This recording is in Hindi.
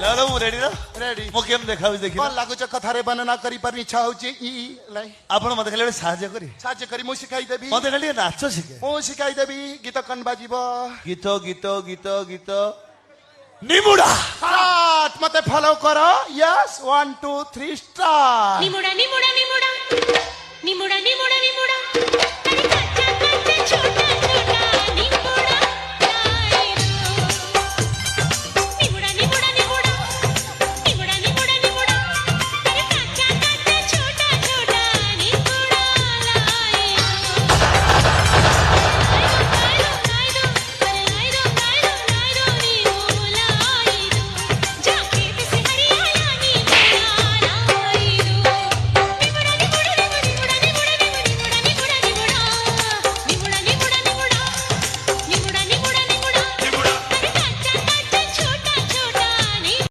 चलो मु रेडी ना रेडी मु केम देखाउ देखि कौन लागुच कथारे वर्णना करी पर इच्छा होची ई लाई आपण मते खाली साहाय्य करी साहाय्य करी मु शिखाई देबी मते खाली नाच शिखे मु शिखाई देबी गीत कन बाजिब गीत गीत गीत गीत निमुडा हाथ मते फॉलो करो यस 1 2 3 स्टार्ट निमुडा निमुडा निमुडा निमुडा निमुडा निमुडा